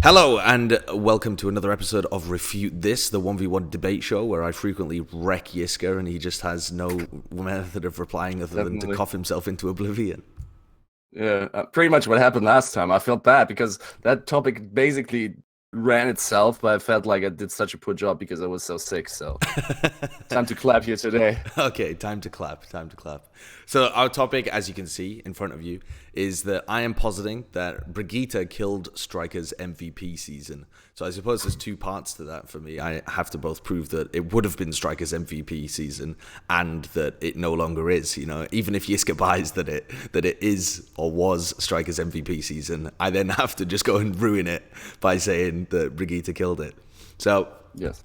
Hello and welcome to another episode of Refute This, the 1v1 debate show where I frequently wreck Yiska and he just has no method of replying other than to cough himself into oblivion. Yeah, pretty much what happened last time. I felt bad because that topic basically ran itself, but I felt like I did such a poor job because I was so sick. So time to clap here today. Okay, time to clap. So our topic, as you can see in front of you, is that I am positing that Brigitte killed Striker's MVP season. So I suppose there's two parts to that for me. I have to both prove that it would have been Striker's MVP season and that it no longer is. You know, even if Yiska buys that it is or was Striker's MVP season, I then have to just go and ruin it by saying that Brigitte killed it. So yes,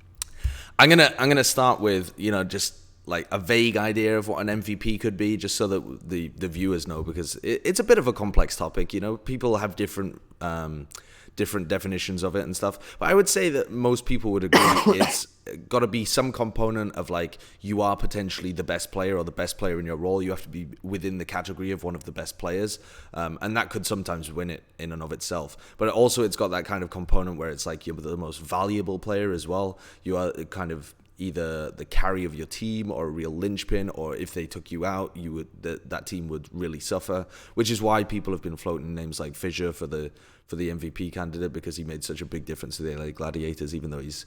I'm gonna start with just like a vague idea of what an MVP could be, just so that the viewers know, because it's a bit of a complex topic. People have different definitions of it and stuff. But I would say that most people would agree it's got to be some component of like you are potentially the best player or the best player in your role. You have to be within the category of one of the best players, and that could sometimes win it in and of itself. But also it's got that kind of component where it's like you're the most valuable player as well. You are kind of either the carry of your team or a real linchpin, or if they took you out, that team would really suffer. Which is why people have been floating names like Fissure for the MVP candidate, because he made such a big difference to the LA Gladiators, even though he's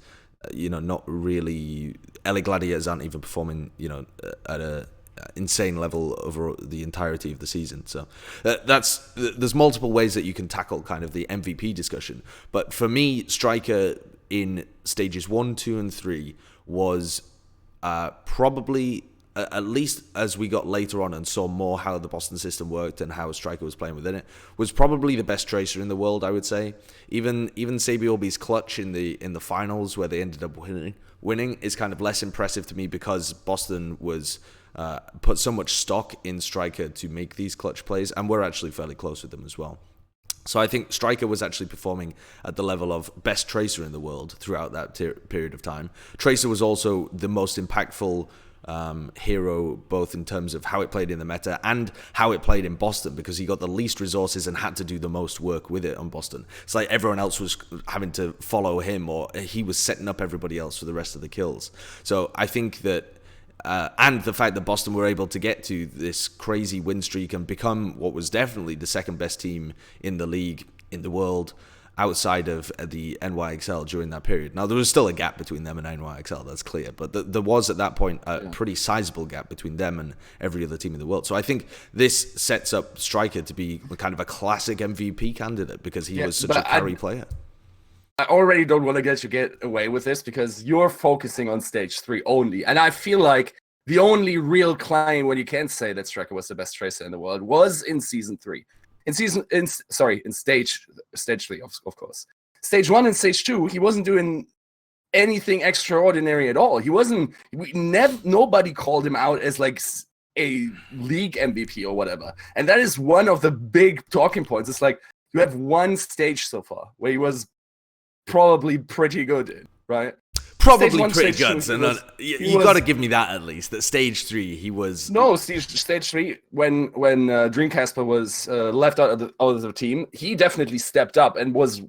not really. LA Gladiators aren't even performing at a insane level over the entirety of the season. So there's multiple ways that you can tackle kind of the MVP discussion. But for me, Striker in stages 1, 2, and 3 was probably, at least as we got later on and saw more how the Boston system worked and how Striker was playing within it, was probably the best tracer in the world, I would say. Even Sabiorbi's clutch in the finals where they ended up winning is kind of less impressive to me, because Boston was put so much stock in Striker to make these clutch plays, and we're actually fairly close with them as well. So I think Striker was actually performing at the level of best tracer in the world throughout that period of time. Tracer was also the most impactful hero, both in terms of how it played in the meta and how it played in Boston, because he got the least resources and had to do the most work with it on Boston. It's like everyone else was having to follow him, or he was setting up everybody else for the rest of the kills. So I think that and the fact that Boston were able to get to this crazy win streak and become what was definitely the second best team in the league, in the world, outside of the NYXL during that period. Now, there was still a gap between them and NYXL, that's clear, but there was at that point a pretty sizable gap between them and every other team in the world. So I think this sets up Striker to be kind of a classic MVP candidate, because he was such a carry player. I already don't want to get away with this because you're focusing on stage 3 only. And I feel like the only real claim when you can say that Striker was the best tracer in the world was in season 3. In stage 3, of course. Stage 1 and stage 2, he wasn't doing anything extraordinary at all. Nobody called him out as like a league MVP or whatever. And that is one of the big talking points. It's like you have one stage so far where he was probably pretty good, right? Probably pretty good. So you got to give me that at least. That stage 3, he was. No, stage 3 when Dreamcasper was left out of the team, he definitely stepped up and was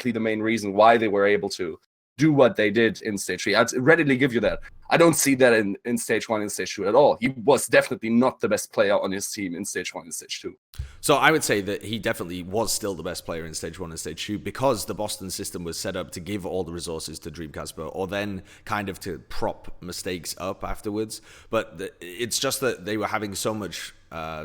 the main reason why they were able to do what they did in stage 3. I'd readily give you that. I don't see that in stage 1 and stage 2 at all. He was definitely not the best player on his team in stage 1 and stage 2. So I would say that he definitely was still the best player in stage 1 and stage 2, because the Boston system was set up to give all the resources to Dreamcasper, or then kind of to prop mistakes up afterwards. But it's just that they were having so much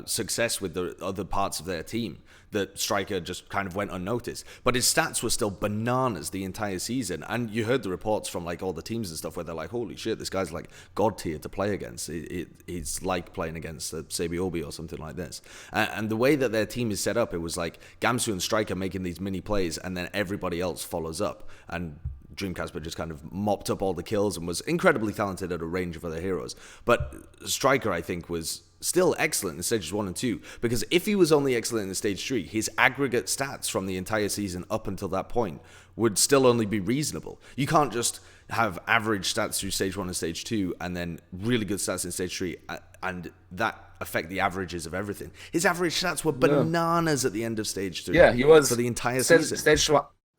success with the other parts of their team that Striker just kind of went unnoticed. But his stats were still bananas the entire season. And you heard the reports from like all the teams and stuff where they're like, holy shit, this guy's like god tier to play against. He's like playing against Sabiorbi or something like this. And the way that their team is set up, it was like Gamsu and Striker making these mini plays, and then everybody else follows up. And Dreamcasper just kind of mopped up all the kills and was incredibly talented at a range of other heroes. But Striker, I think, was still excellent in stages 1 and 2, because if he was only excellent in stage 3, his aggregate stats from the entire season up until that point would still only be reasonable. You can't just have average stats through stage 1 and stage 2 and then really good stats in stage 3 and that affect the averages of everything. His average stats were bananas at the end of stage 3. Yeah, he was for the entire season.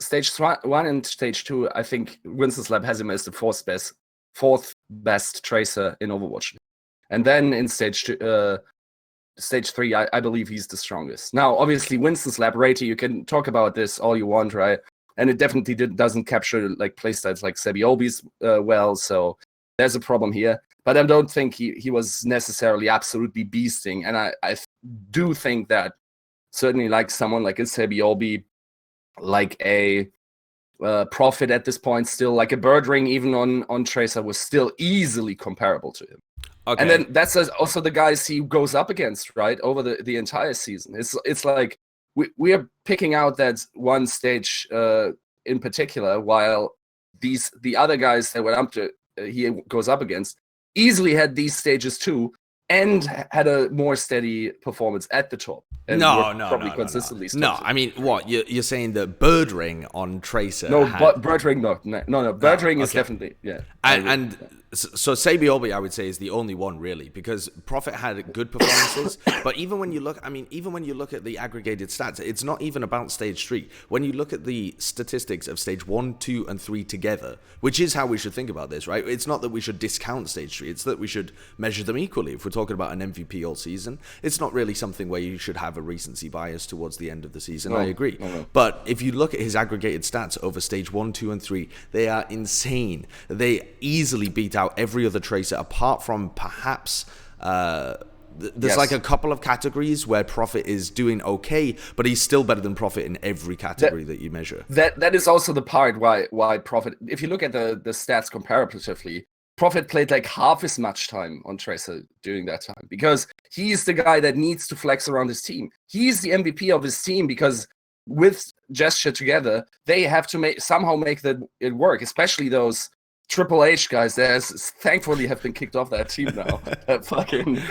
1 and stage 2, I think Winston's Lab has him as the fourth best tracer in Overwatch. And then in stage 3, I believe he's the strongest. Now, obviously, Winston's Lab rating, you can talk about this all you want, right? And it definitely doesn't capture like playstyles like Sebiobi's well, so there's a problem here. But I don't think he was necessarily absolutely beasting. And I do think that certainly like someone like a Sebiobi, like a Prophet at this point, still like a Birdring, even on Tracer, was still easily comparable to him. Okay. And then that's also the guys he goes up against, right, over the entire season. It's like we are picking out that one stage in particular, while the other guys that went up to he goes up against easily had these stages too, and had a more steady performance at the top. And consistently. No, I mean, what you're saying that Birdring on Tracer? No, Birdring, no. Birdring is definitely and so Sebiobi, I would say, is the only one really, because Prophet had good performances, but even when you look at the aggregated stats, it's not even about stage 3. When you look at the statistics of stage 1, 2, and 3 together, which is how we should think about this, right? It's not that we should discount stage 3; it's that we should measure them equally. If we're talking about an MVP all season, it's not really something where you should have a recency bias towards the end of the season. I agree. No. But if you look at his aggregated stats over stage 1, 2, and 3, they are insane. They easily beat out every other tracer, apart from perhaps there's like a couple of categories where Prophet is doing okay, but he's still better than Prophet in every category that you measure. That is also the part why Prophet, if you look at the stats comparatively, Prophet played like half as much time on Tracer during that time, because he's the guy that needs to flex around his team. He's the MVP of his team, because with Gesture together, they have to somehow make it work, especially those Triple H guys that thankfully have been kicked off that team now. That fucking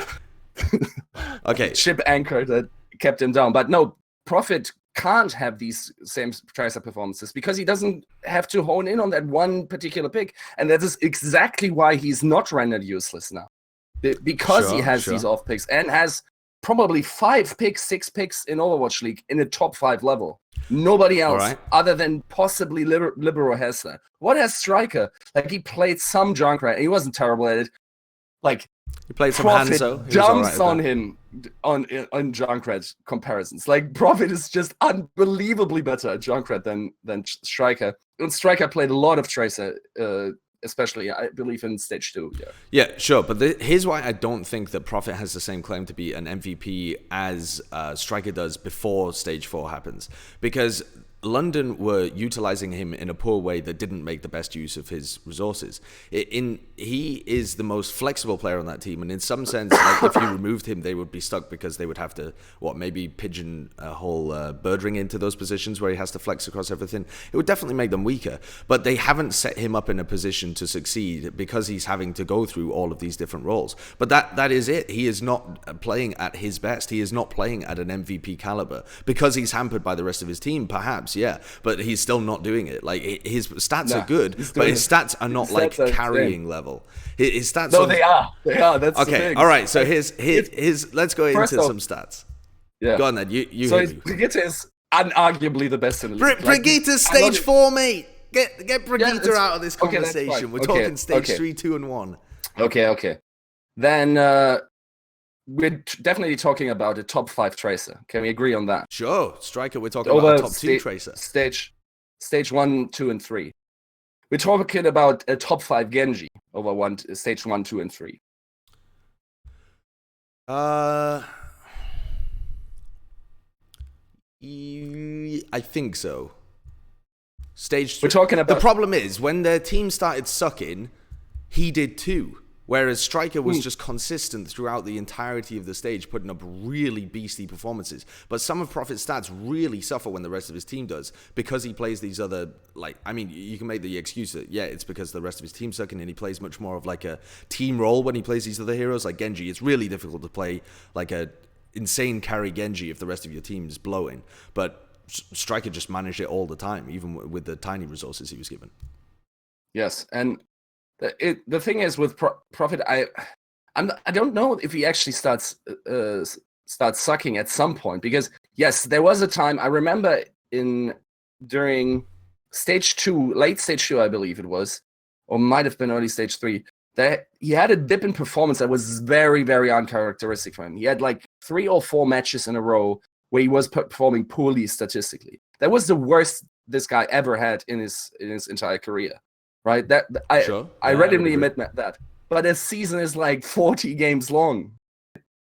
ship anchor that kept him down. But no, Prophet can't have these same Tracer performances because he doesn't have to hone in on that one particular pick. And that is exactly why he's not rendered useless now. Because he has these off picks and has probably 5 picks, 6 picks in Overwatch League in a top 5 level. Nobody else other than possibly Libero has that. What has Striker? Like, he played some Junkrat, and he wasn't terrible at it. Like, he played some Hanzo. Jumps on him on Junkrat comparisons. Like, Prophet is just unbelievably better at Junkrat than Striker. And Striker played a lot of Tracer, especially, I believe, in stage 2. Yeah, sure. But here's why I don't think that Prophet has the same claim to be an MVP as Striker does before stage 4 happens. Because London were utilizing him in a poor way that didn't make the best use of his resources. He is the most flexible player on that team, and in some sense, like, if you removed him, they would be stuck because they would have to, maybe pigeon a whole Birdring into those positions where he has to flex across everything. It would definitely make them weaker, but they haven't set him up in a position to succeed because he's having to go through all of these different roles. But that is it. He is not playing at his best. He is not playing at an MVP caliber because he's hampered by the rest of his team, perhaps. Yeah, but he's still not doing it. Like, his stats are good, but his stats are not like carrying level. His stats. No, they are. That's okay. The thing. All right. So his. Let's go into some stats. Yeah. Go on then. You. So Brigitte is unarguably the best in the league. Brigitte's stage 4, mate. Get Brigitte out of this conversation. Okay, we're talking stage 3, 2, and 1. Okay. Then. We're definitely talking about a top 5 Tracer. Can we agree on that? Sure. Striker, we're talking about a top 2 Tracer. Stage 1, 2, and 3. We're talking about a top 5 Genji over stage 1, 2, and 3. I think so. Stage 3. We're talking about... The problem is, when their team started sucking, he did too. Whereas Striker was just consistent throughout the entirety of the stage, putting up really beastly performances. But some of Prophet's stats really suffer when the rest of his team does, because he plays these other, you can make the excuse that, it's because the rest of his team's sucking and he plays much more of like a team role when he plays these other heroes. Like Genji, it's really difficult to play like a insane carry Genji if the rest of your team's blowing. But Striker just managed it all the time, even with the tiny resources he was given. Yes, and... The thing is with Prophet, I don't know if he actually starts sucking at some point, because yes, there was a time I remember during stage 2, late stage 2, I believe it was, or might have been early stage 3, that he had a dip in performance that was very, very uncharacteristic for him. He had like 3 or 4 matches in a row where he was performing poorly statistically. That was the worst this guy ever had in his entire career, right? I readily admit that. But a season is like 40 games long,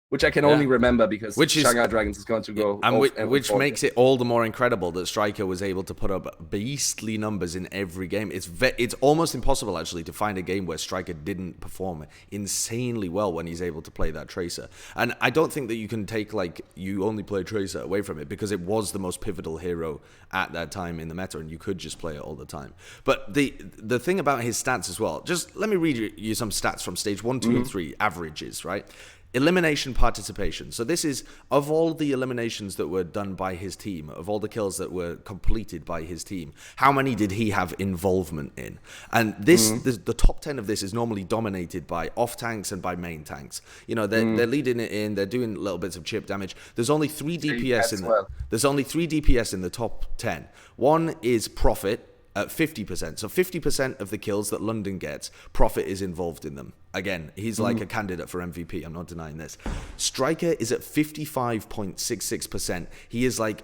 which I can only remember because Shanghai Dragons is going to go. And which makes it all the more incredible that Striker was able to put up beastly numbers in every game. It's almost impossible, actually, to find a game where Striker didn't perform insanely well when he's able to play that Tracer. And I don't think that you can take, like, you only play Tracer away from it, because it was the most pivotal hero at that time in the meta, and you could just play it all the time. But the thing about his stats as well, just let me read you some stats from stage 1, 2, and 3, averages, right? Elimination participation. So this is, of all the eliminations that were done by his team, of all the kills that were completed by his team, how many did he have involvement in? And the top 10 of this is normally dominated by off tanks and by main tanks. You know, they're leading it in, they're doing little bits of chip damage. There's only 3 DPS there's only 3 DPS in the top 10. One is Prophet at 50%. So 50% of the kills that London gets, Prophet is involved in them. Again, he's like a candidate for MVP. I'm not denying this. Striker is at 55.66%. He is like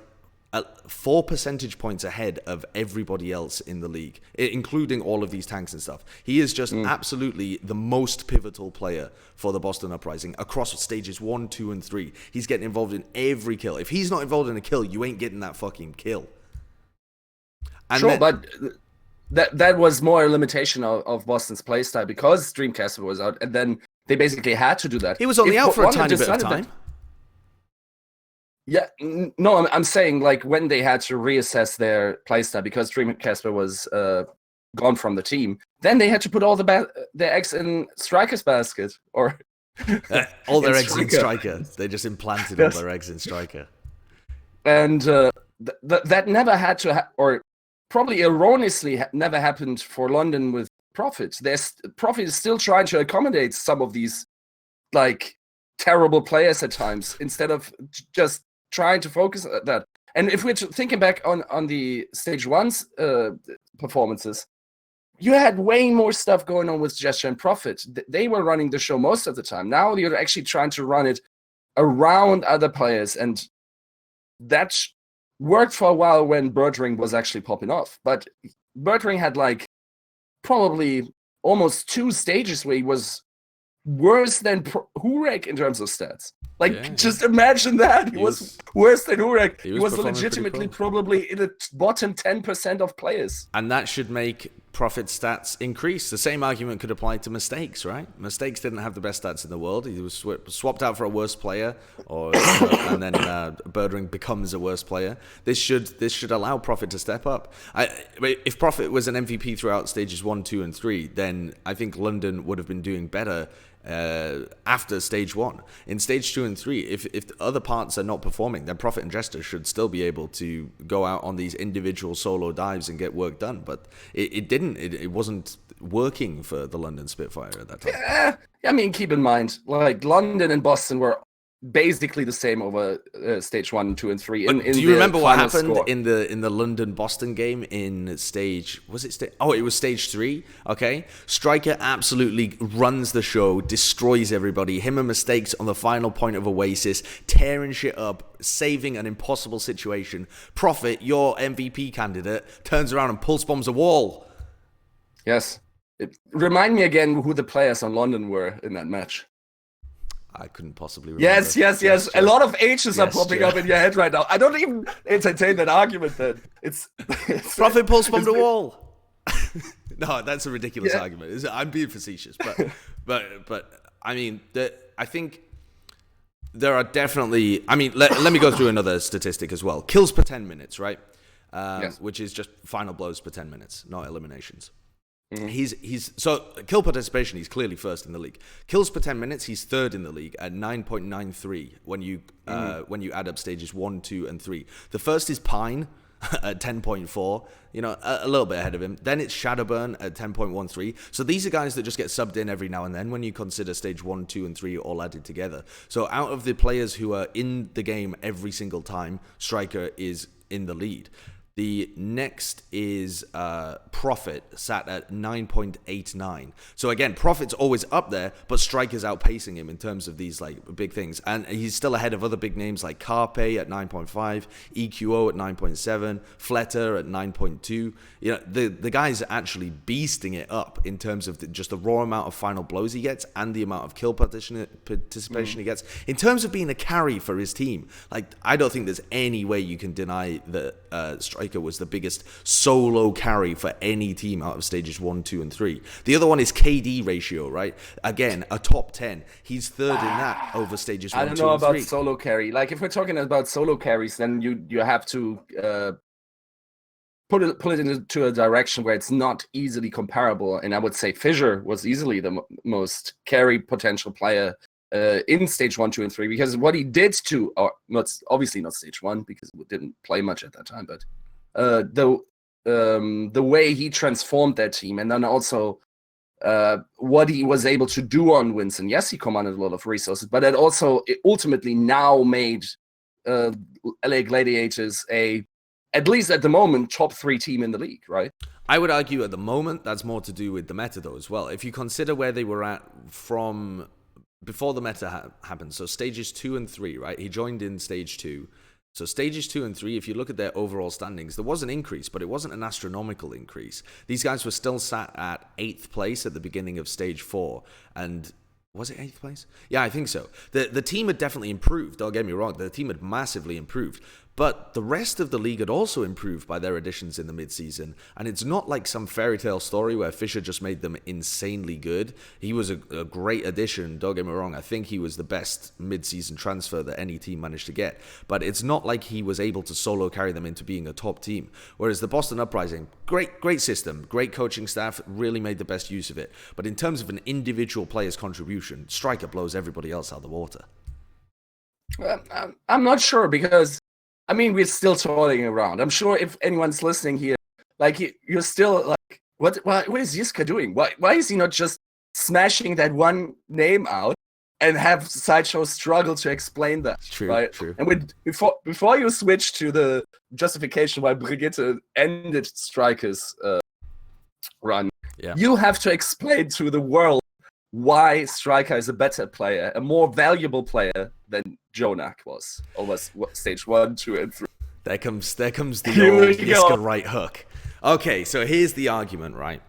4 percentage points ahead of everybody else in the league, including all of these tanks and stuff. He is just absolutely the most pivotal player for the Boston Uprising across stages 1, 2, and 3. He's getting involved in every kill. If he's not involved in a kill, you ain't getting that fucking kill. And sure, but that was more a limitation of Boston's playstyle because Dreamcast was out, and then they basically had to do that. He was only out for a tiny bit of time. Yeah, no, I'm saying like when they had to reassess their playstyle because Dreamcast was gone from the team, then they had to put all their eggs in Striker's basket, or all their eggs in Striker. They just implanted all their eggs in Striker, and that never had to, or probably erroneously never happened for London with Prophet. Prophet is still trying to accommodate some of these like terrible players at times instead of just trying to focus on that. And if we're thinking back on the stage 1's performances, you had way more stuff going on with Gesture and Prophet. They were running the show most of the time. Now you're actually trying to run it around other players, and that's worked for a while when Birdring was actually popping off. But Birdring had like probably almost 2 stages where he was worse than Hurek in terms of stats. Like, just imagine that. He was worse than Hurek. He was legitimately probably in the bottom 10% of players. And that should make Prophet stats increase. The same argument could apply to Mistakes, right? Mistakes didn't have the best stats in the world. He was swapped out for a worse player, and then Birdring becomes a worse player. This should allow Prophet to step up. If Prophet was an MVP throughout stages 1, 2, and 3, then I think London would have been doing better after stage 1. In stage 2 and 3, if the other parts are not performing, then Prophet and Jester should still be able to go out on these individual solo dives and get work done. But it didn't. It wasn't working for the London Spitfire at that time. Yeah, I mean, keep in mind, like London and Boston were basically the same over stage 1, 2, and 3. Do you remember what happened in the London Boston game in stage? It was stage 3. Okay, Striker absolutely runs the show, destroys everybody. Him and Mistakes on the final point of Oasis, tearing shit up, saving an impossible situation. Prophet, your MVP candidate, turns around and pulse bombs a wall. Yes. Remind me again who the players on London were in that match. I couldn't possibly remember. Yes. A lot of H's are popping up in your head right now. I don't even entertain that argument then. It's Prophet pulse bombed a wall. No, that's a ridiculous argument. I'm being facetious, but I mean, I think there are definitely. I mean, let me go through another statistic as well. Kills per 10 minutes, right? Which is just final blows per 10 minutes, not eliminations. He's so kill participation, he's clearly first in the league. Kills per 10 minutes, he's third in the league at 9.93 when you add up stages 1, 2, and 3. The first is Pine at 10.4, a little bit ahead of him. Then it's Shadowburn at 10.13. So these are guys that just get subbed in every now and then when you consider stage 1, 2, and 3 all added together. So out of the players who are in the game every single time, Striker is in the lead. The next is Profit, sat at 9.89. So again, Profit's always up there, but Striker's outpacing him in terms of these like big things. And he's still ahead of other big names like Carpe at 9.5, EQO at 9.7, Fletter at 9.2. You know, the guy's actually beasting it up in terms of just the raw amount of final blows he gets and the amount of kill participation he gets. In terms of being a carry for his team, like I don't think there's any way you can deny that Striker was the biggest solo carry for any team out of stages 1, 2, and 3. The other one is KD ratio, right? Again, a top 10. He's third in that over stages 1, 2, and 3. I don't know about solo carry. Like if we're talking about solo carries, then you have to pull it into a direction where it's not easily comparable. And I would say Fissure was easily the most carry potential player in stage 1, 2, and 3, because what he did to, or not obviously not stage 1 because he didn't play much at that time, but the way he transformed that team, and then also what he was able to do on Winston. Yes, he commanded a lot of resources, but it also ultimately now made LA Gladiators at least at the moment, top 3 team in the league, right? I would argue at the moment that's more to do with the meta though as well. If you consider where they were at from before the meta happened, so stages 2 and 3, right? He joined in stage 2. So stages 2 and 3, if you look at their overall standings, there was an increase, but it wasn't an astronomical increase. These guys were still sat at 8th place at the beginning of stage 4, and was it 8th place? Yeah, I think so. The team had definitely improved, don't get me wrong, the team had massively improved, but the rest of the league had also improved by their additions in the mid-season, and it's not like some fairy tale story where Fissure just made them insanely good. He was a great addition, don't get me wrong. I think he was the best mid-season transfer that any team managed to get, but it's not like he was able to solo carry them into being a top team. Whereas the Boston Uprising, great system, great coaching staff, really made the best use of it. But in terms of an individual player's contribution, Striker blows everybody else out of the water. I'm not sure because I mean, we're still toiling around. I'm sure if anyone's listening here, like you're still like, what is Yiska doing? Why is he not just smashing that one name out and have Sideshow struggle to explain that? True, right? True. And before you switch to the justification why Brigitte ended Striker's run, you have to explain to the world why Striker is a better player, a more valuable player than Jonak was stage 1, 2, and 3. There comes the old Yiska right hook. Okay, so here's the argument, right?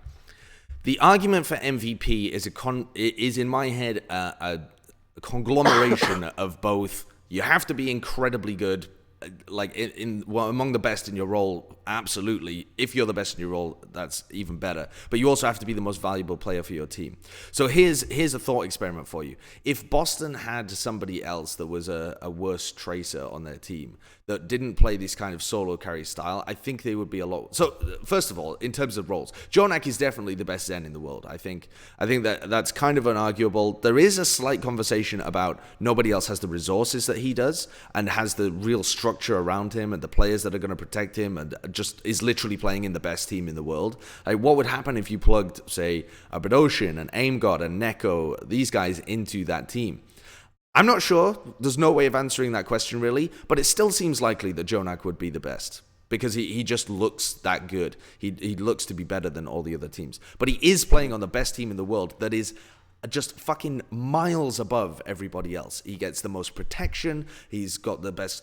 The argument for MVP is in my head a conglomeration of both. You have to be incredibly good, like among the best in your role, absolutely. If you're the best in your role, that's even better. But you also have to be the most valuable player for your team. So here's a thought experiment for you. If Boston had somebody else that was a worse tracer on their team that didn't play this kind of solo carry style, I think they would be a lot. So first of all, in terms of roles, Jonak is definitely the best Zen in the world. I think that's kind of unarguable. There is a slight conversation about nobody else has the resources that he does and has the real structure around him and the players that are going to protect him and just is literally playing in the best team in the world. Like, what would happen if you plugged, say, a Bedosian, an Aim God, and Neko, these guys into that team? I'm not sure. There's no way of answering that question, really, but it still seems likely that Jonak would be the best because he just looks that good. He looks to be better than all the other teams. But he is playing on the best team in the world that is just fucking miles above everybody else. He gets the most protection. He's got the best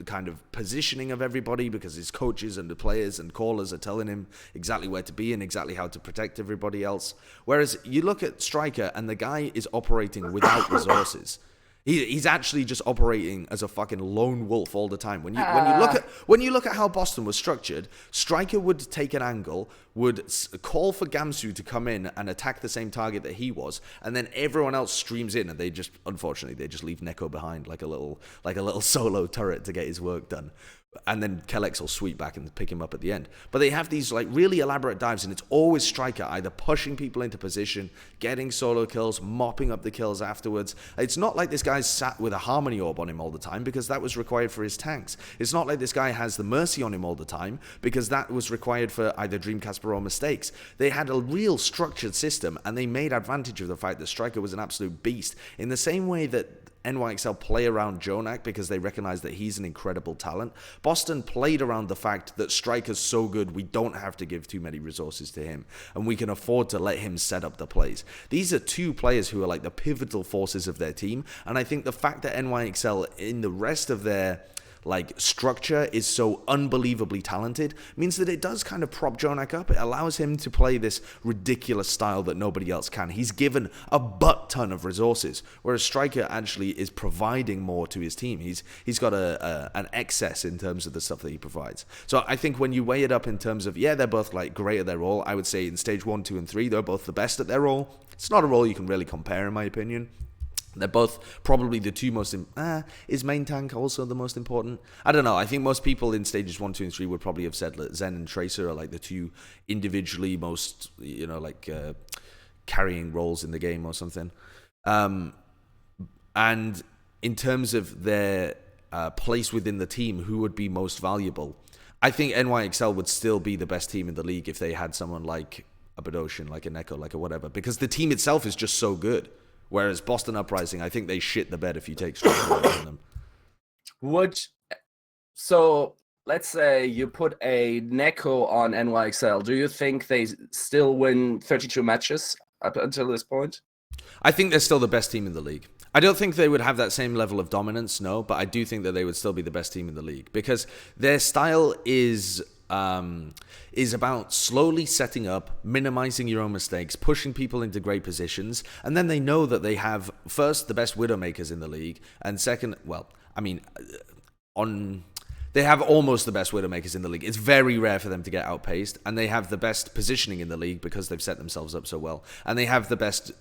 kind of positioning of everybody because his coaches and the players and callers are telling him exactly where to be and exactly how to protect everybody else. Whereas you look at Striker and the guy is operating without resources. He's actually just operating as a fucking lone wolf all the time. When you look at how Boston was structured, Striker would take an angle, would call for Gamsu to come in and attack the same target that he was, and then everyone else streams in, and they just leave Neko behind like a little solo turret to get his work done. And then Kellex will sweep back and pick him up at the end. But they have these like really elaborate dives, and it's always Striker either pushing people into position, getting solo kills, mopping up the kills afterwards. It's not like this guy's sat with a Harmony Orb on him all the time because that was required for his tanks. It's not like this guy has the Mercy on him all the time because that was required for either Dreamcasper or Mistakes. They had a real structured system, and they made advantage of the fact that Striker was an absolute beast in the same way that NYXL play around Jonak because they recognize that he's an incredible talent. Boston played around the fact that Striker's so good, we don't have to give too many resources to him, and we can afford to let him set up the plays. These are two players who are like the pivotal forces of their team, and I think the fact that NYXL in the rest of their like structure is so unbelievably talented means that it does kind of prop Jonak up. It allows him to play this ridiculous style that nobody else can. He's given a butt ton of resources, whereas Striker actually is providing more to his team. He's got an excess in terms of the stuff that he provides. So I think when you weigh it up in terms of, yeah, they're both like great at their role, I would say in stage 1, 2, and 3, they're both the best at their role. It's not a role you can really compare, in my opinion. They're both probably the two most... is main tank also the most important? I don't know. I think most people in stages 1, 2, and 3 would probably have said that Zen and Tracer are like the two individually most, carrying roles in the game or something. And in terms of their place within the team, who would be most valuable? I think NYXL would still be the best team in the league if they had someone like a Bedosian, like a Neko, like a whatever, because the team itself is just so good. Whereas Boston Uprising, I think they shit the bed if you take Striker away from them. So let's say you put a Neko on NYXL. Do you think they still win 32 matches up until this point? I think they're still the best team in the league. I don't think they would have that same level of dominance, no, but I do think that they would still be the best team in the league because their style is about slowly setting up, minimizing your own mistakes, pushing people into great positions, and then they know that they have, first, the best Widowmakers in the league, and second, they have almost the best Widowmakers in the league. It's very rare for them to get outpaced, and they have the best positioning in the league because they've set themselves up so well, and they have the best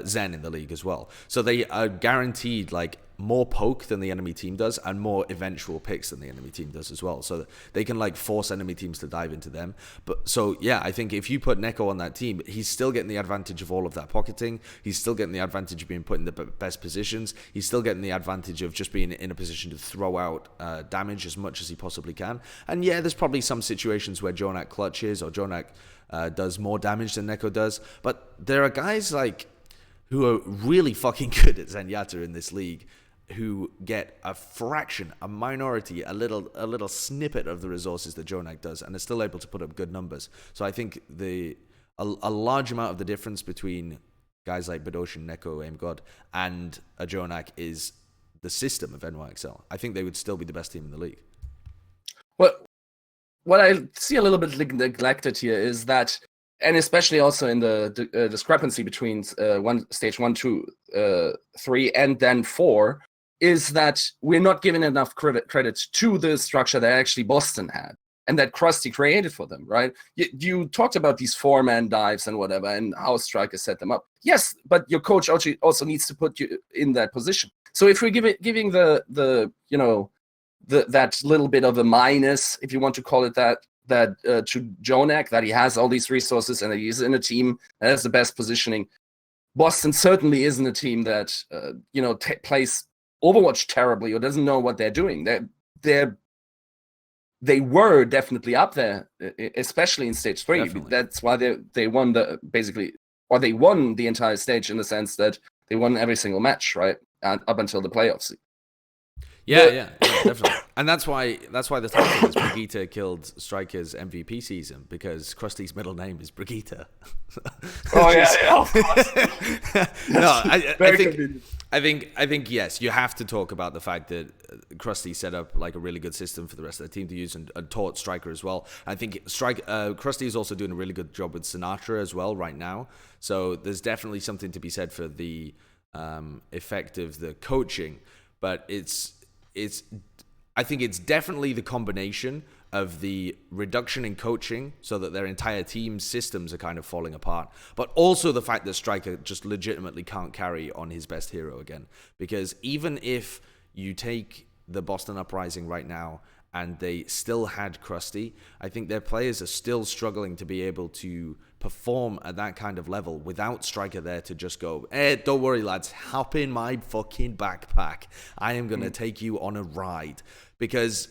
Zen in the league as well. So they are guaranteed, like, more poke than the enemy team does and more eventual picks than the enemy team does as well, so that they can like force enemy teams to dive into them. But so yeah, I think if you put Neko on that team, he's still getting the advantage of all of that pocketing, he's still getting the advantage of being put in the best positions, he's still getting the advantage of just being in a position to throw out damage as much as he possibly can. And yeah, there's probably some situations where Jonak clutches or Jonak does more damage than Neko does, but there are guys like who are really fucking good at Zenyatta in this league who get a fraction, a minority, a little snippet of the resources that Jonak does, and are still able to put up good numbers. So I think a large amount of the difference between guys like Bedosian, Neko, Aim God, and a Jonak is the system of NYXL. I think they would still be the best team in the league. Well, what I see a little bit neglected here is that, and especially also in the discrepancy between stage 1, 2, 3, and then 4, is that we're not giving enough credit to the structure that actually Boston had and that Krusty created for them, right? You talked about these 4-man dives and whatever and how Striker set them up. Yes, but your coach also needs to put you in that position. So if we're giving that little bit of a minus, if you want to call it that to Jonak, that he has all these resources and that he's in a team that has the best positioning, Boston certainly isn't a team that plays Overwatch terribly or doesn't know what they're doing. They were definitely up there, especially in stage 3. Definitely. That's why they won they won the entire stage in the sense that they won every single match, right, and up until the playoffs. Yeah, definitely. And that's why the title is Brigitte killed Striker's MVP season, because Krusty's middle name is Brigitte. Oh yeah, of course. No, I think yes, you have to talk about the fact that Krusty set up like a really good system for the rest of the team to use and taught Striker as well. I think Krusty is also doing a really good job with Sinatra as well right now. So there's definitely something to be said for the effect of the coaching, but I think it's definitely the combination of the reduction in coaching so that their entire team systems are kind of falling apart, but also the fact that Striker just legitimately can't carry on his best hero again. Because even if you take the Boston Uprising right now and they still had Krusty, I think their players are still struggling to be able to perform at that kind of level without Striker there to just go, hey, don't worry, lads, hop in my fucking backpack. I am going to take you on a ride. Because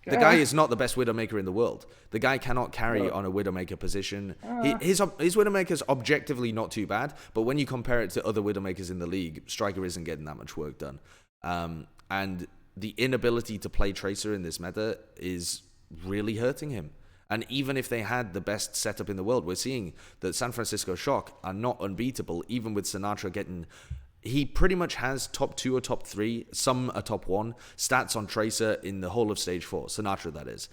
the guy is not the best Widowmaker in the world. The guy cannot carry on a Widowmaker position. His Widowmaker's objectively not too bad, but when you compare it to other Widowmakers in the league, Striker isn't getting that much work done. And the inability to play Tracer in this meta is really hurting him. And even if they had the best setup in the world, we're seeing that San Francisco Shock are not unbeatable, even with Sinatra getting... He pretty much has top 2 or top 3, some are top 1, stats on Tracer in the whole of Stage 4, Sinatra that is,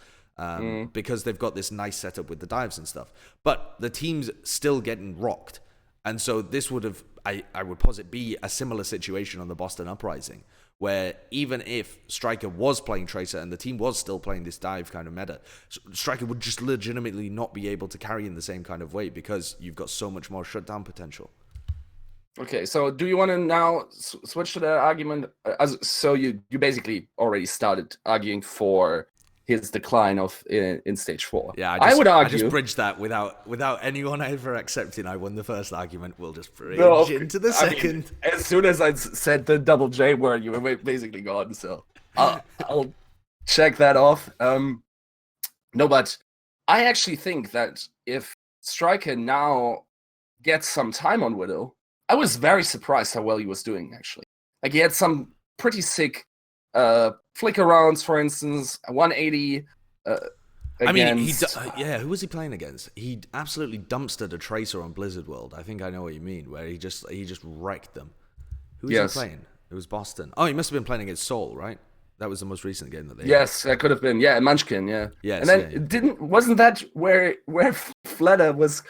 because they've got this nice setup with the dives and stuff. But the team's still getting rocked. And so this would have, I would posit, be a similar situation on the Boston Uprising, where even if Striker was playing Tracer and the team was still playing this dive kind of meta, Striker would just legitimately not be able to carry in the same kind of way because you've got so much more shutdown potential. Okay, so do you want to now switch to the argument? So you basically already started arguing for his decline in Stage 4. Yeah, I would argue... I just bridged that without anyone ever accepting I won the first argument. We'll just bridge into the second. I mean, as soon as I said the double J word, you were basically gone, so I'll check that off. No, but I actually think that if Striker now gets some time on Widow, I was very surprised how well he was doing, actually. Like, he had some pretty sick flicker rounds, for instance, 180 against... who was he playing against? He absolutely dumpstered a Tracer on Blizzard World. I think I know what you mean, where he just wrecked them. Who was he playing? It was Boston. Oh, he must have been playing against Seoul, right? That was the most recent game that they had. Yes, that could have been. Yeah, Munchkin, yeah. Yes, and then wasn't that where Fleta was...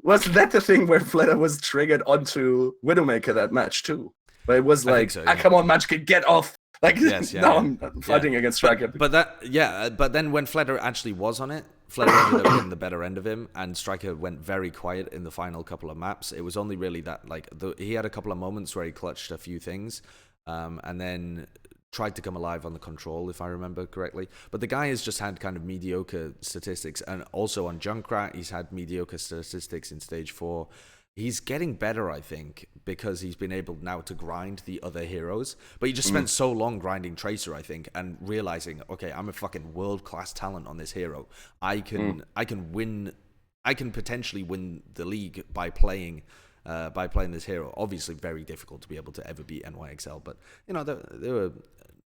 Wasn't that the thing where Fleta was triggered onto Widowmaker that match too? But it was like, so, yeah. Come on, Munchkin, get off! Like, now I'm fighting against Striker. But then when Fleta actually was on it, Fleta ended up getting the better end of him, and Striker went very quiet in the final couple of maps. It was only really that, like, he had a couple of moments where he clutched a few things, and then tried to come alive on the control, if I remember correctly. But the guy has just had kind of mediocre statistics, and also on Junkrat, he's had mediocre statistics in Stage 4. He's getting better, I think, because he's been able now to grind the other heroes. But he just spent so long grinding Tracer, I think, and realizing, okay, I'm a fucking world-class talent on this hero. I can potentially win the league by playing this hero. Obviously, very difficult to be able to ever beat NYXL, but they were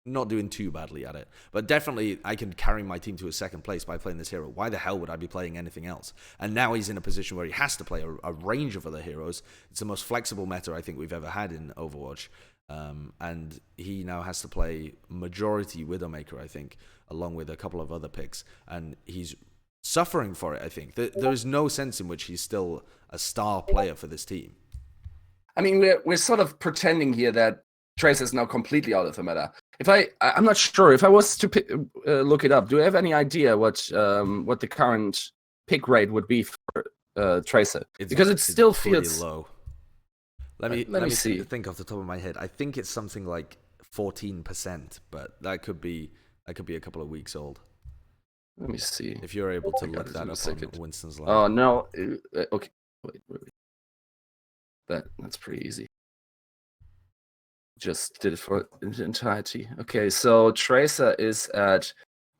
not doing too badly at it. But definitely, I can carry my team to a second place by playing this hero. Why the hell would I be playing anything else? And now he's in a position where he has to play a range of other heroes. It's the most flexible meta I think we've ever had in Overwatch. And he now has to play majority Widowmaker, I think, along with a couple of other picks. And he's suffering for it, I think. There is no sense in which he's still a star player for this team. I mean, we're sort of pretending here that Tracer is now completely out of the meta. I'm not sure. If I was to look it up, do you have any idea what the current pick rate would be for Tracer? Because it still feels low. Let me see. Think off the top of my head. I think it's something like 14%, but that could be a couple of weeks old. Let me see. If you're able to look that up on Winston's line. Oh no. Okay. Wait. That's pretty easy. Just did it for the entirety. Okay, so Tracer is at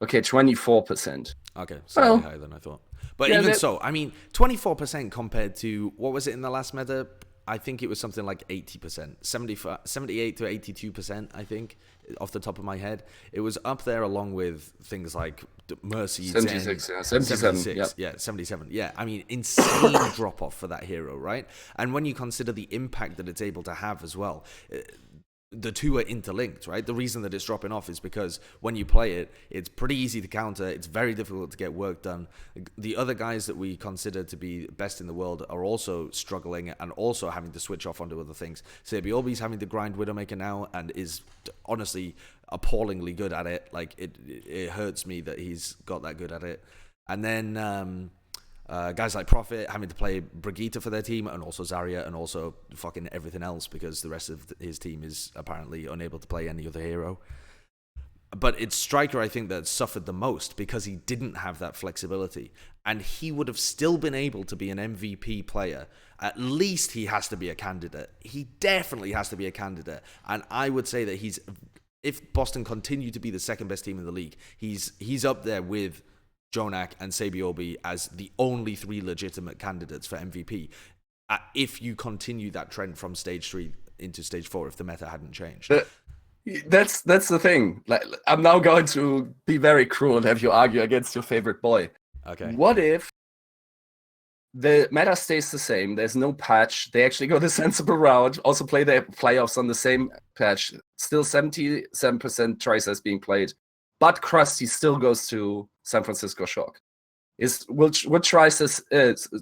24%. Okay, slightly higher than I thought. But even so, I mean, 24% compared to what was it in the last meta? I think it was something like 80%, 78 to 82%, I think, off the top of my head. It was up there along with things like Mercy 76, 10, 77, yeah, 77. Yeah, I mean, insane drop-off for that hero, right? And when you consider the impact that it's able to have as well, the two are interlinked, right? The reason that it's dropping off is because when you play it, it's pretty easy to counter. It's very difficult to get work done. The other guys that we consider to be best in the world are also struggling and also having to switch off onto other things. Sabiobi's having to grind Widowmaker now and is honestly appallingly good at it. Like, it hurts me that he's got that good at it. And then guys like Prophet having to play Brigitte for their team, and also Zarya, and also fucking everything else because the rest of his team is apparently unable to play any other hero. But it's Striker, I think, that suffered the most because he didn't have that flexibility. And he would have still been able to be an MVP player. At least he has to be a candidate. He definitely has to be a candidate. And I would say that if Boston continue to be the second best team in the league, he's up there with Jonak and Sabiobi as the only three legitimate candidates for MVP. If you continue that trend from Stage 3 into Stage 4, if the meta hadn't changed. That's the thing. Like, I'm now going to be very cruel and have you argue against your favorite boy. Okay. What if the meta stays the same? There's no patch. They actually go the sensible route. Also play their playoffs on the same patch. Still 77% Tricers being played, but Krusty still goes to San Francisco Shock. Would Tricers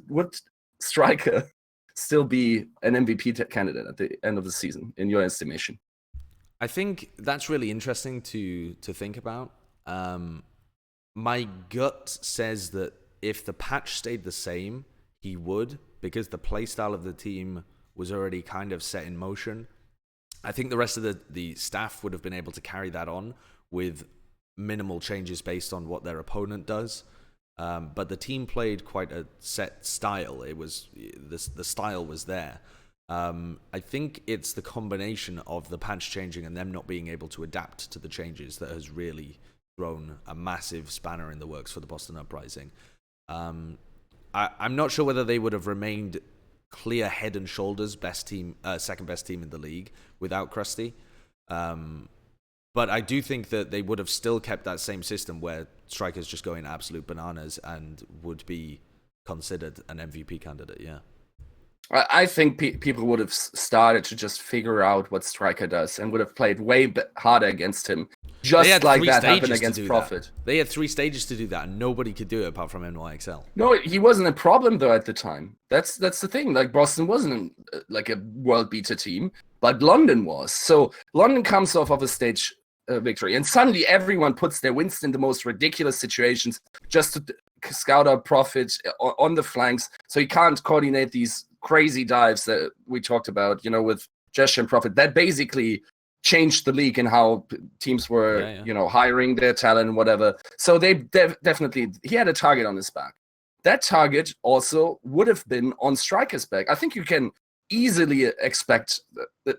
would Striker still be an MVP candidate at the end of the season in your estimation? I think that's really interesting to think about. My gut says that if the patch stayed the same, he would, because the playstyle of the team was already kind of set in motion. I think the rest of the staff would have been able to carry that on with minimal changes based on what their opponent does. But the team played quite a set style. It was the style was there. I think it's the combination of the patch changing and them not being able to adapt to the changes that has really thrown a massive spanner in the works for the Boston Uprising. I'm not sure whether they would have remained clear head and shoulders second best team in the league without Krusty. But I do think that they would have still kept that same system where strikers just going absolute bananas and would be considered an MVP candidate, yeah. I think people would have started to just figure out what Striker does and would have played way harder against him. Just like that happened against Profit. They had 3 stages to do that, and nobody could do it apart from NYXL. No, he wasn't a problem though at the time. That's the thing. Like Boston wasn't like a world beater team, but London was. So London comes off of a stage victory, and suddenly everyone puts their Winston in the most ridiculous situations just to scout out Profit on the flanks, so he can't coordinate these crazy dives that we talked about, with Gesture and Profit. That basically changed the league and how teams were, hiring their talent and whatever. So they definitely, he had a target on his back. That target also would have been on Striker's back. I think you can easily expect,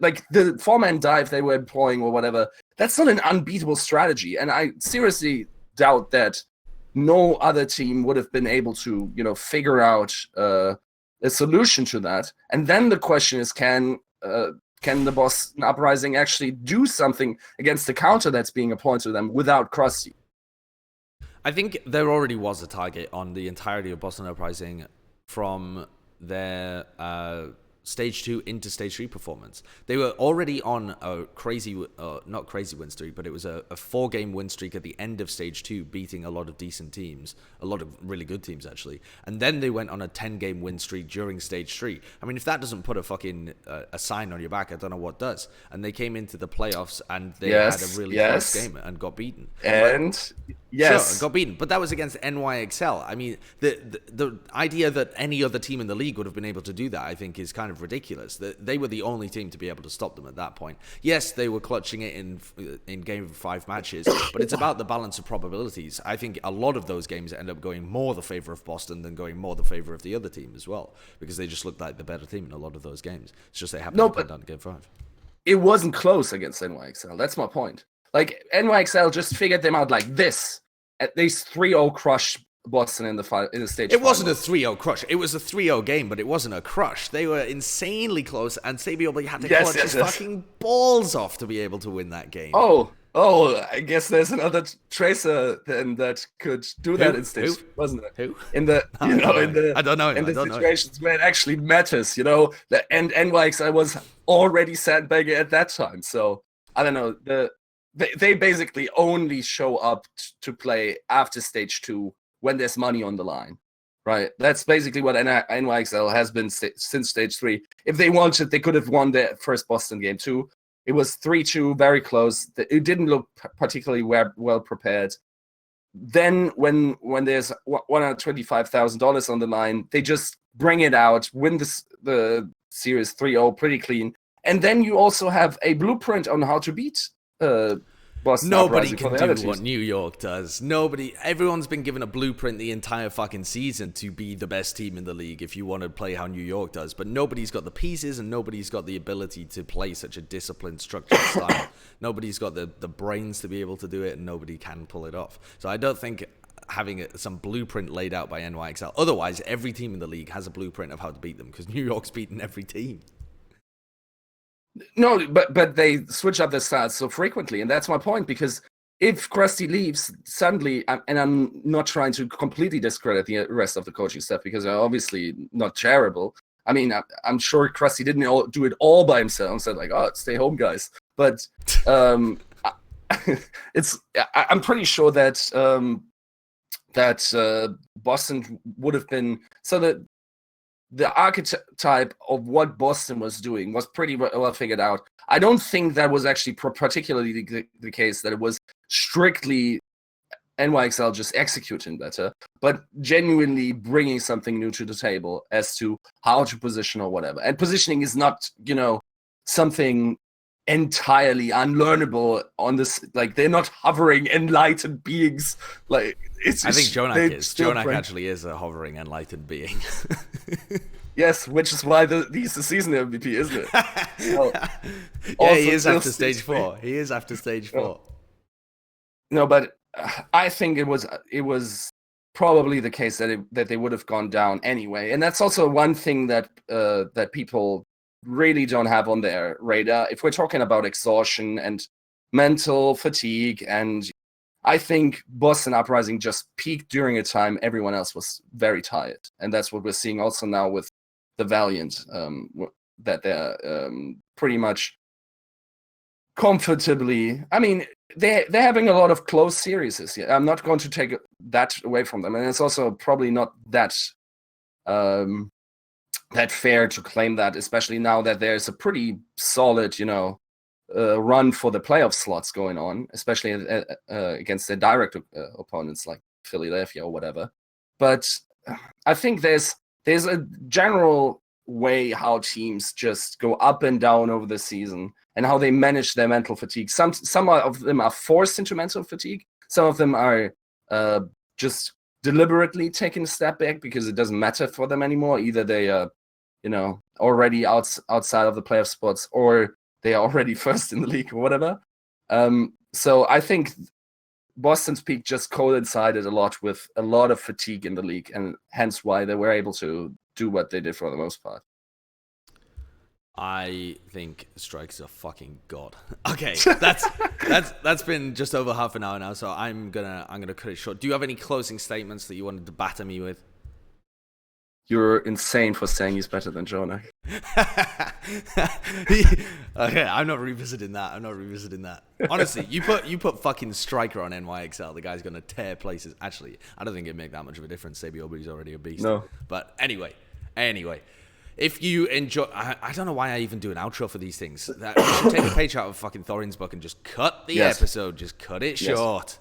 like the 4-man dive they were employing or whatever, that's not an unbeatable strategy. And I seriously doubt that no other team would have been able to, figure out a solution to that. And then the question is, can the Boston Uprising actually do something against the counter that's being applied to them without Krusty? I think there already was a target on the entirety of Boston Uprising from their Stage 2 into Stage 3 performance. They were already on a crazy, not crazy win streak, but it was a 4-game win streak at the end of Stage 2, beating a lot of decent teams, a lot of really good teams, actually. And then they went on a 10-game win streak during Stage 3. I mean, if that doesn't put a fucking a sign on your back, I don't know what does. And they came into the playoffs and they had a really close game and got beaten. Yes. Sure, got beaten. But that was against NYXL. I mean, the idea that any other team in the league would have been able to do that, I think, is kind of ridiculous. They were the only team to be able to stop them at that point. Yes, they were clutching it in game of 5 matches, but it's about the balance of probabilities. I think a lot of those games end up going more the favor of Boston than going more the favor of the other team as well, because they just looked like the better team in a lot of those games. It's just they happened to come down to game 5. It wasn't close against NYXL. That's my point. Like, NYXL just figured them out like this. At least 3-0 crush Boston in the stage. It wasn't a 3-0 crush. It was a 3-0 game, but it wasn't a crush. They were insanely close, and Sabiobi had to clutch his fucking balls off to be able to win that game. Oh, I guess there's another Tracer then that could do that in stage, wasn't it? Who? In the, I don't know. In the situations where it actually matters, and NYXL was already sandbagging at that time. So I don't know. They basically only show up to play after stage 2 when there's money on the line, right? That's basically what NYXL has been since stage 3. If they wanted, they could have won their first Boston game too. It was 3-2, very close. It didn't look particularly well prepared. Then when there's $125,000 on the line, they just bring it out, win the series 3-0 pretty clean. And then you also have a blueprint on how to beat Boston. Nobody can do what New York does. Everyone's been given a blueprint the entire fucking season to be the best team in the league if you want to play how New York does. But nobody's got the pieces and nobody's got the ability to play such a disciplined, structured style. Nobody's got the brains to be able to do it, and nobody can pull it off. So I don't think having some blueprint laid out by NYXL. Otherwise, every team in the league has a blueprint of how to beat them, because New York's beaten every team. No, but they switch up their styles so frequently, and that's my point. Because if Krusty leaves suddenly, and I'm not trying to completely discredit the rest of the coaching staff because they're obviously not terrible. I mean, I'm sure Krusty didn't do it all by himself and said like, "Oh, stay home, guys." But I'm pretty sure that Boston would have been so that the archetype of what Boston was doing was pretty well figured out. I don't think that was actually particularly the case that it was strictly NYXL just executing better, but genuinely bringing something new to the table as to how to position or whatever. And positioning is not, something entirely unlearnable on this. Like, they're not hovering enlightened beings. Like, it's. I think Jonak is. Jonak actually is a hovering enlightened being. Yes, which is why he's the season MVP, isn't it? Yeah, he is after stage 4. He is after stage 4. No, but I think it was probably the case that they would have gone down anyway, and that's also one thing that people really don't have on their radar. If we're talking about exhaustion and mental fatigue, and I think Boston Uprising just peaked during a time everyone else was very tired, and that's what we're seeing also now with the Valiant, that they're pretty much comfortably. I mean, they're having a lot of close series this year. I'm not going to take that away from them, and it's also probably not that fair to claim that, especially now that there's a pretty solid, run for the playoff slots going on, especially against their direct opponents like Philadelphia or whatever. But I think there's a general way how teams just go up and down over the season and how they manage their mental fatigue. Some of them are forced into mental fatigue. Some of them are just deliberately taking a step back because it doesn't matter for them anymore. Either they are, already outside of the playoff spots, or they are already first in the league or whatever. So I think Boston's peak just coincided a lot with a lot of fatigue in the league, and hence why they were able to do what they did for the most part. I think Strike's a fucking god. Okay, that's been just over half an hour now, so I'm gonna cut it short. Do you have any closing statements that you wanted to batter me with? You're insane for saying he's better than Jonak. Okay, I'm not revisiting that. Honestly, you put fucking Striker on NYXL, the guy's gonna tear places. Actually, I don't think it'd make that much of a difference. Sabiobi's already a beast. No. But anyway. If you enjoy, I don't know why I even do an outro for these things. We should take a page out of fucking Thorin's book and just cut the episode. Just cut it short.